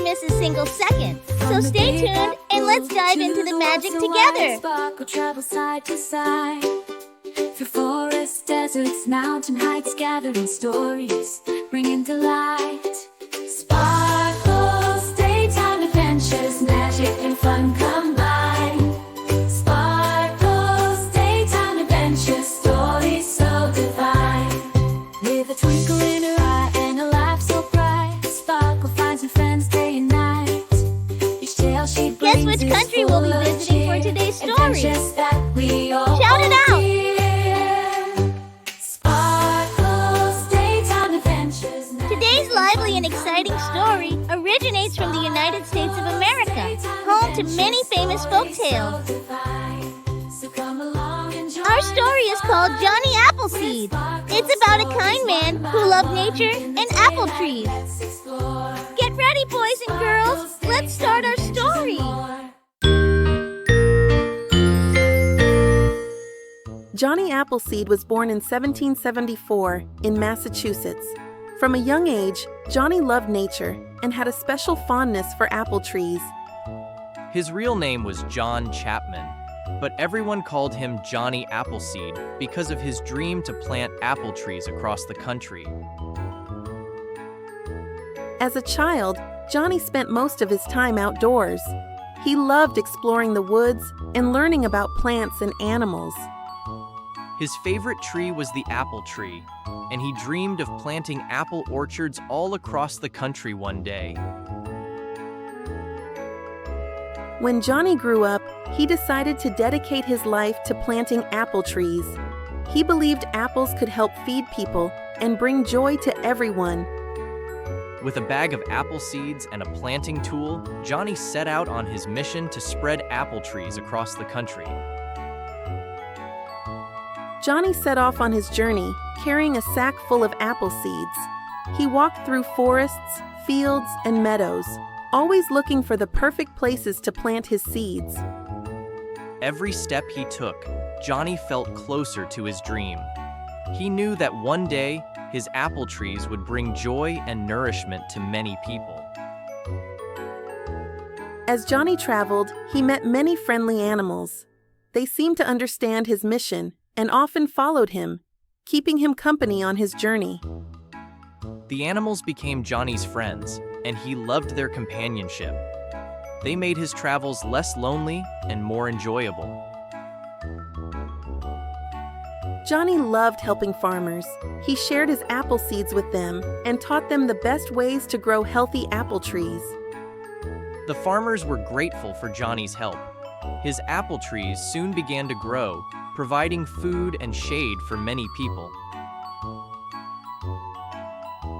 miss a single second. So stay tuned and let's dive into the magic together. Sparkle travel side to side. Through forests, deserts, mountain heights, gathering stories, bringing delight. Sparkles, daytime adventures, magic and fun combined. Sparkles, daytime adventures, stories so divine. With a twinkle in her eye and a laugh so bright, Sparkle finds her friends day and night. Each tale she brings. Guess which country we'll be visiting for today's story? Shout it out! Today's lively and exciting story originates from the United States of America, home to many famous folk tales. Our story is called Johnny Appleseed. It's about a kind man who loved nature and apple trees. Get ready, boys and girls. Let's start our story. Johnny Appleseed was born in 1774 in Massachusetts. From a young age, Johnny loved nature and had a special fondness for apple trees. His real name was John Chapman, but everyone called him Johnny Appleseed because of his dream to plant apple trees across the country. As a child, Johnny spent most of his time outdoors. He loved exploring the woods and learning about plants and animals. His favorite tree was the apple tree, and he dreamed of planting apple orchards all across the country one day. When Johnny grew up, he decided to dedicate his life to planting apple trees. He believed apples could help feed people and bring joy to everyone. With a bag of apple seeds and a planting tool, Johnny set out on his mission to spread apple trees across the country. Johnny set off on his journey, carrying a sack full of apple seeds. He walked through forests, fields, and meadows, always looking for the perfect places to plant his seeds. Every step he took, Johnny felt closer to his dream. He knew that one day, his apple trees would bring joy and nourishment to many people. As Johnny traveled, he met many friendly animals. They seemed to understand his mission and often followed him, keeping him company on his journey. The animals became Johnny's friends, and he loved their companionship. They made his travels less lonely and more enjoyable. Johnny loved helping farmers. He shared his apple seeds with them and taught them the best ways to grow healthy apple trees. The farmers were grateful for Johnny's help. His apple trees soon began to grow, providing food and shade for many people.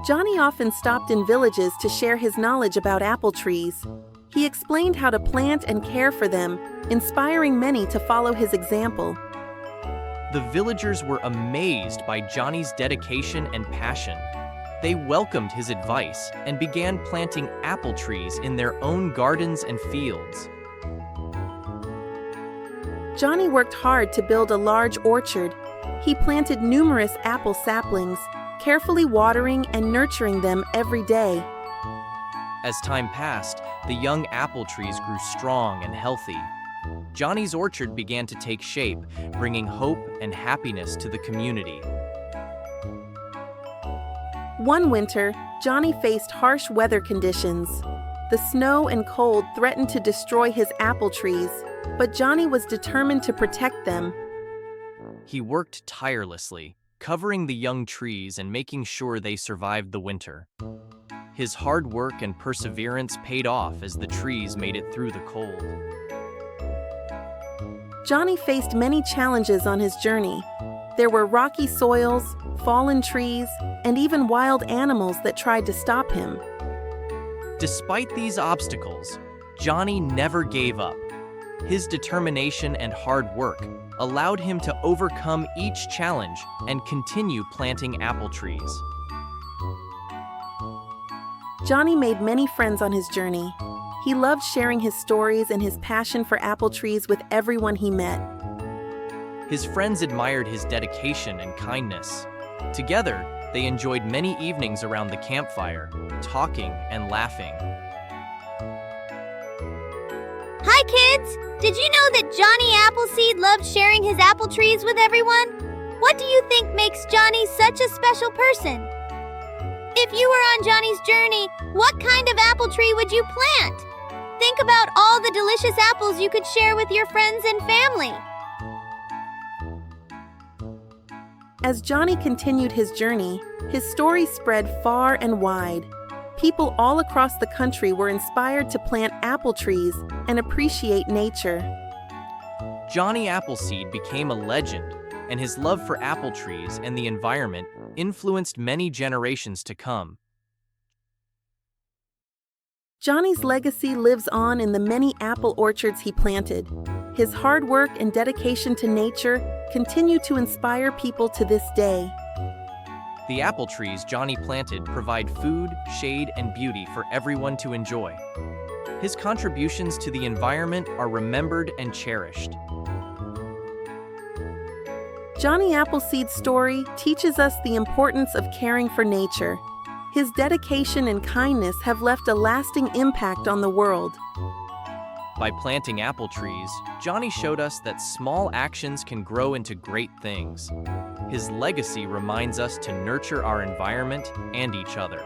Johnny often stopped in villages to share his knowledge about apple trees. He explained how to plant and care for them, inspiring many to follow his example. The villagers were amazed by Johnny's dedication and passion. They welcomed his advice and began planting apple trees in their own gardens and fields. Johnny worked hard to build a large orchard. He planted numerous apple saplings, carefully watering and nurturing them every day. As time passed, the young apple trees grew strong and healthy. Johnny's orchard began to take shape, bringing hope and happiness to the community. One winter, Johnny faced harsh weather conditions. The snow and cold threatened to destroy his apple trees, but Johnny was determined to protect them. He worked tirelessly, covering the young trees and making sure they survived the winter. His hard work and perseverance paid off as the trees made it through the cold. Johnny faced many challenges on his journey. There were rocky soils, fallen trees, and even wild animals that tried to stop him. Despite these obstacles, Johnny never gave up. His determination and hard work allowed him to overcome each challenge and continue planting apple trees. Johnny made many friends on his journey. He loved sharing his stories and his passion for apple trees with everyone he met. His friends admired his dedication and kindness. Together, they enjoyed many evenings around the campfire, talking and laughing. kids! Did you know that Johnny Appleseed loved sharing his apple trees with everyone? What do you think makes Johnny such a special person? If you were on Johnny's journey, what kind of apple tree would you plant? Think about all the delicious apples you could share with your friends and family. As Johnny continued his journey, his story spread far and wide. People all across the country were inspired to plant apple trees and appreciate nature. Johnny Appleseed became a legend, and his love for apple trees and the environment influenced many generations to come. Johnny's legacy lives on in the many apple orchards he planted. His hard work and dedication to nature continue to inspire people to this day. The apple trees Johnny planted provide food, shade, and beauty for everyone to enjoy. His contributions to the environment are remembered and cherished. Johnny Appleseed's story teaches us the importance of caring for nature. His dedication and kindness have left a lasting impact on the world. By planting apple trees, Johnny showed us that small actions can grow into great things. His legacy reminds us to nurture our environment and each other.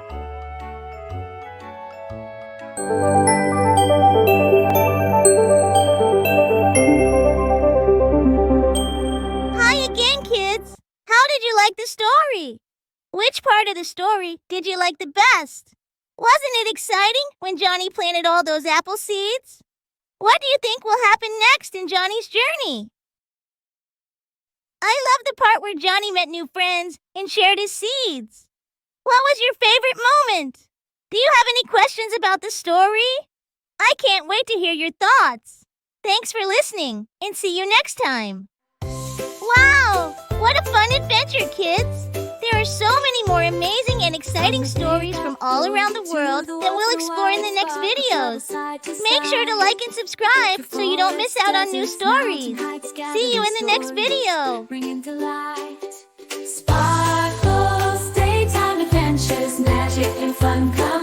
Hi again, kids! How did you like the story? Which part of the story did you like the best? Wasn't it exciting when Johnny planted all those apple seeds? What do you think will happen next in Johnny's journey? I love the part where Johnny met new friends and shared his seeds. What was your favorite moment? Do you have any questions about the story? I can't wait to hear your thoughts. Thanks for listening, and see you next time. Wow! What a fun adventure, kids! There are so many more amazing and exciting stories from all around the world that we'll explore in the next videos. Make sure to like and subscribe so you don't miss out on new stories. See you in the next video. Bringing delight. Sparkles, daytime adventures, magic and fun come